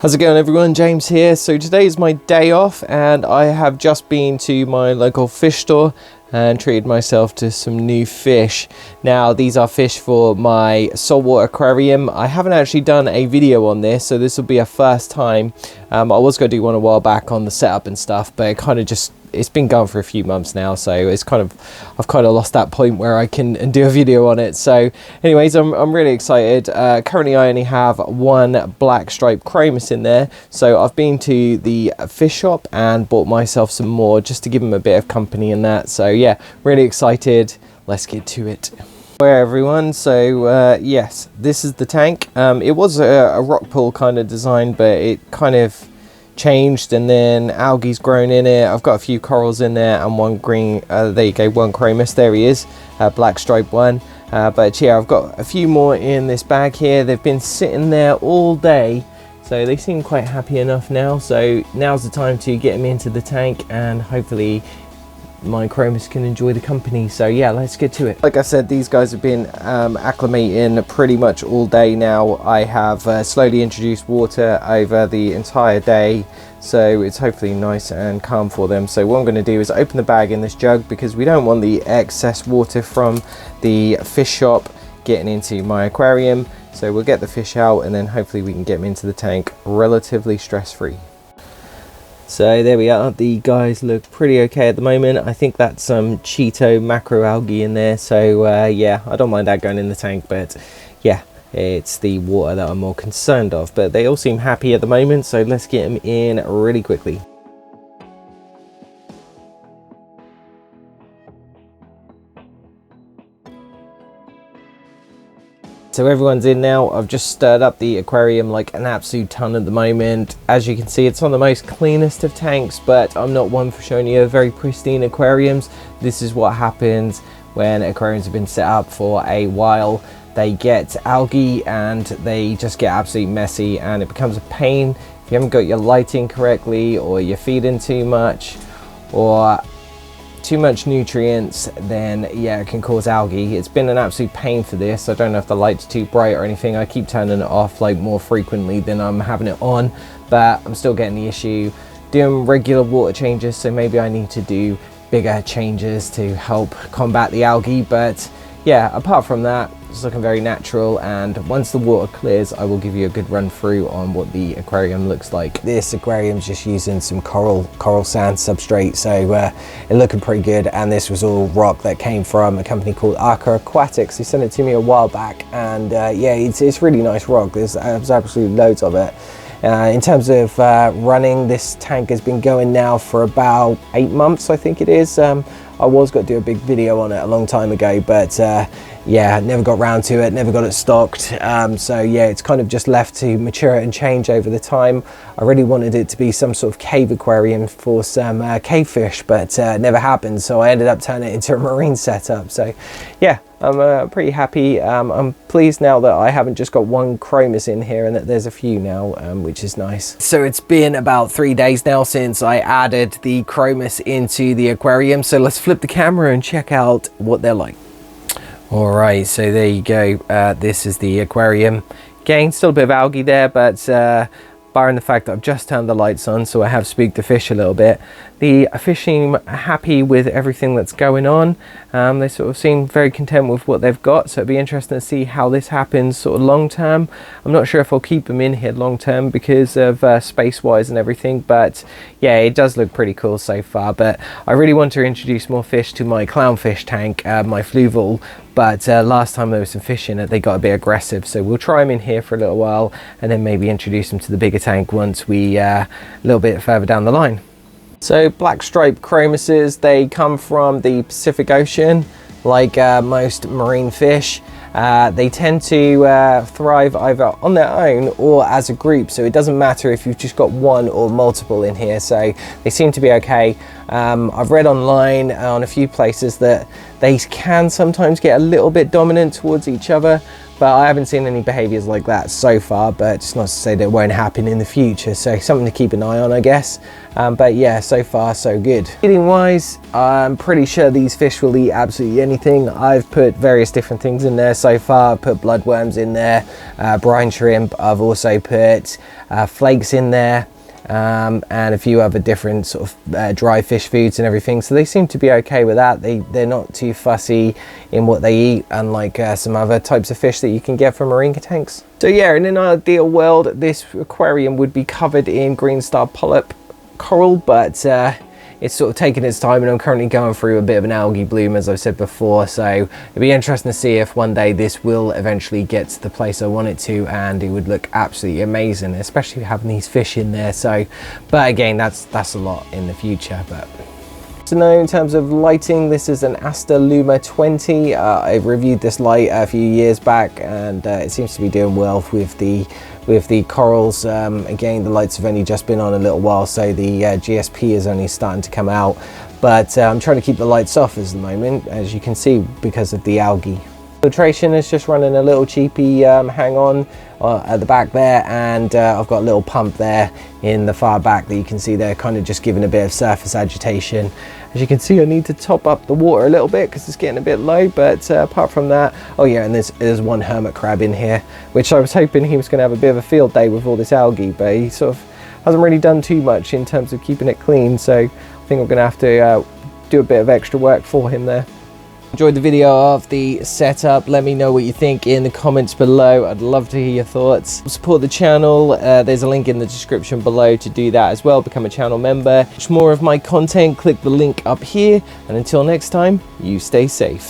How's it going everyone, James here. So today is my day off and I have just been to my local fish store and treated myself to some new fish. Now these are fish for my saltwater aquarium. I haven't actually done a video on this, so this will be a first time. I was going to do one a while back on the setup and stuff, but it's been going for a few months now, so I've kind of lost that point where I can do a video on it. So anyways, I'm really excited. Currently I only have one Black Stripe Chromis in there, so I've been to the fish shop and bought myself some more just to give them a bit of company in that. So yeah, really excited. Let's get to it. Hey everyone, so yes, this is the tank. It was a rock pool kind of design, but it kind of changed and then algae's grown in it. I've got a few corals in there and one green, there you go, one Chromis, there he is, Black Stripe one. But yeah, I've got a few more in this bag here. They've been sitting there all day, so they seem quite happy enough now. So now's the time to get them into the tank and hopefully my Chromis can enjoy the company. So yeah, let's get to it. Like I said, these guys have been acclimating pretty much all day now. I have slowly introduced water over the entire day, so it's hopefully nice and calm for them. So what I'm going to do is open the bag in this jug because we don't want the excess water from the fish shop getting into my aquarium. So we'll get the fish out and then hopefully we can get them into the tank relatively stress-free. So there we are, the guys look pretty okay at the moment. I think that's some Cheeto macroalgae in there, so yeah, I don't mind that going in the tank, but yeah, it's the water that I'm more concerned of. But they all seem happy at the moment, so let's get them in really quickly. So everyone's in now. I've just stirred up the aquarium like an absolute ton at the moment. As you can see, it's on the most cleanest of tanks, but I'm not one for showing you very pristine aquariums. This is what happens when aquariums have been set up for a while. They get algae and they just get absolutely messy and it becomes a pain if you haven't got your lighting correctly, or you're feeding too much, or too much nutrients. Then yeah, it can cause algae. It's been an absolute pain for this. I don't know if the light's too bright or anything. I keep turning it off like more frequently than I'm having it on, but I'm still getting the issue. Doing regular water changes, so maybe I need to do bigger changes to help combat the algae. But yeah, apart from that, it's looking very natural, and once the water clears I will give you a good run through on what the aquarium looks like. This aquarium's just using some coral sand substrate, so it's looking pretty good. And this was all rock that came from a company called Aquatics. They sent it to me a while back, and yeah, it's really nice rock. There's absolutely loads of it. In terms of running, this tank has been going now for about 8 months, I think it is. I was going to do a big video on it a long time ago, but yeah, never got round to it, never got it stocked. So yeah, it's kind of just left to mature and change over the time. I really wanted it to be some sort of cave aquarium for some cave fish, but never happened. So I ended up turning it into a marine setup. So yeah, I'm pretty happy. I'm pleased now that I haven't just got one Chromis in here and that there's a few now, which is nice. So it's been about 3 days now since I added the Chromis into the aquarium. So let's flip the camera and check out what they're like. All right, so there you go. This is the aquarium. Again, still a bit of algae there, but barring the fact that I've just turned the lights on, so I have spooked the fish a little bit. The fish seem happy with everything that's going on. They sort of seem very content with what they've got, so it'd be interesting to see how this happens sort of long term. I'm not sure if I'll keep them in here long term because of space wise and everything, but yeah, it does look pretty cool so far. But I really want to introduce more fish to my clownfish tank, my fluval, but last time there was some fish in it, they got a bit aggressive, so we'll try them in here for a little while and then maybe introduce them to the bigger tank once we a little bit further down the line. So Black Stripe Chromises, they come from the Pacific Ocean like most marine fish. They tend to thrive either on their own or as a group, so it doesn't matter if you've just got one or multiple in here, so they seem to be okay. I've read online on a few places that they can sometimes get a little bit dominant towards each other, but I haven't seen any behaviors like that so far, but it's not to say that it won't happen in the future, so something to keep an eye on, I guess. But yeah, so far so good. Eating wise, I'm pretty sure these fish will eat absolutely anything. I've put various different things in there so far. I've put bloodworms in there, brine shrimp. I've also put flakes in there, and a few other different sort of dry fish foods and everything, so they seem to be okay with that. They're not too fussy in what they eat, unlike some other types of fish that you can get from marine tanks. So yeah, in an ideal world, this aquarium would be covered in green star polyp coral, but it's sort of taking its time, and I'm currently going through a bit of an algae bloom, as I've said before, so it'd be interesting to see if one day this will eventually get to the place I want it to, and it would look absolutely amazing, especially having these fish in there. So, but again, that's a lot in the future. But to know in terms of lighting, this is an Asta Luma 20. I reviewed this light a few years back, and it seems to be doing well with the corals. Again, the lights have only just been on a little while, so the GSP is only starting to come out, but I'm trying to keep the lights off at the moment, as you can see, because of the algae. Filtration is just running a little cheapy hang on at the back there, and I've got a little pump there in the far back that you can see there, kind of just giving a bit of surface agitation. As you can see, I need to top up the water a little bit because it's getting a bit low, but apart from that, oh yeah, and there's one hermit crab in here, which I was hoping he was going to have a bit of a field day with all this algae, but he sort of hasn't really done too much in terms of keeping it clean, so I think I'm going to have to do a bit of extra work for him there. Enjoyed the video of the setup. Let me know what you think in the comments below. I'd love to hear your thoughts. Support the channel. There's a link in the description below to do that as well. Become a channel member. Watch more of my content, click the link up here, and until next time, you stay safe.